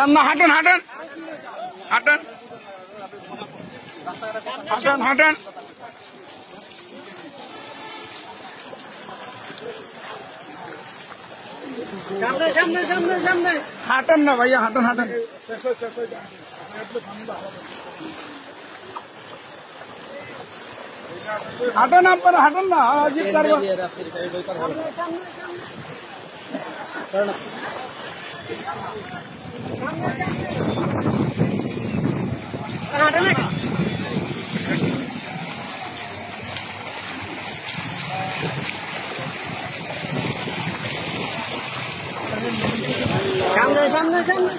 না হাঁটেন হাঁটেন হাঁটেন হাঁটেন হাঁটেন হাঁটেন না ভাইয়া হাঁটেন হাঁটেন হাঁটেন আপনারা হাঁটেন না জিপ করবো সামনে সামনে সামনে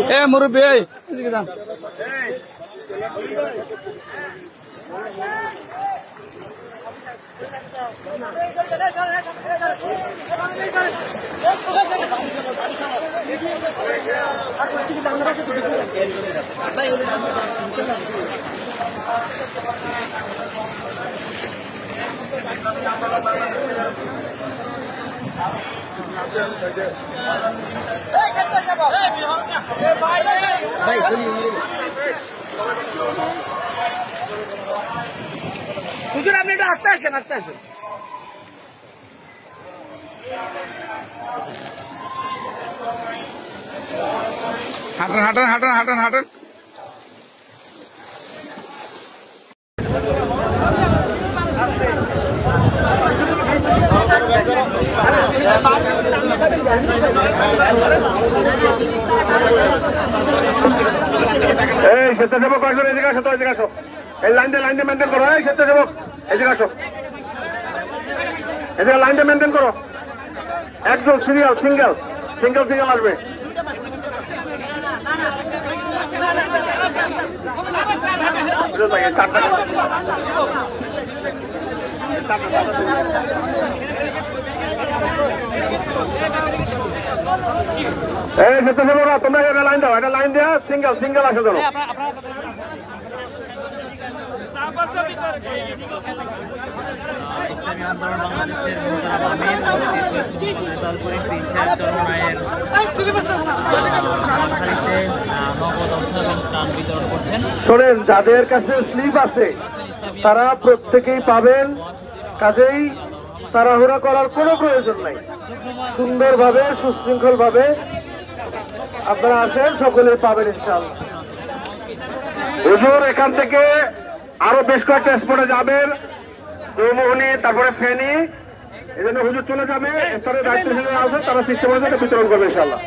এ মুরব্বী এদিকে যান হুজুর আপনি একটু আস্তে আসেন আস্তে আসেন হাঁটেন হাঁটেন হাঁটেন হাঁটেন হাঁটেন এই স্বেচ্ছাসেবক কয়েকজন এদিকে আসো তো এদিকে আসো এই লাইনটা মেনটেন করো এই স্বেচ্ছাসেবক এদিকে আসো এদিকে লাইনটা মেনটেন করো একজন সিঙ্গেল আসবে এই স্বেচ্ছাসেবকরা তোমরা একটা লাইন দাও একটা লাইন দেওয়া সিঙ্গেল আসো ধরো ইসলামী আন্দোলন বাংলাদেশের শোনেন যাদের কাছে স্লিপ আছে তারা প্রত্যেকেই পাবেন কাজেই তাড়াহুড়া করার কোনো প্রয়োজন নাই সুন্দরভাবে সুশৃঙ্খল ভাবে আপনারা আসেন সকলেই পাবেন ইনশাআল্লাহ হুজুর এখান থেকে আরো বেশ কয়েকটা স্পটে যাবেন চৌমোহনী তারপরে ফেনী এই জন্য হুজুর চলে যাবে স্তরের দায়িত্ব আছে তারা সিস্টেম বিতরণ করবে ইনশাআল্লাহ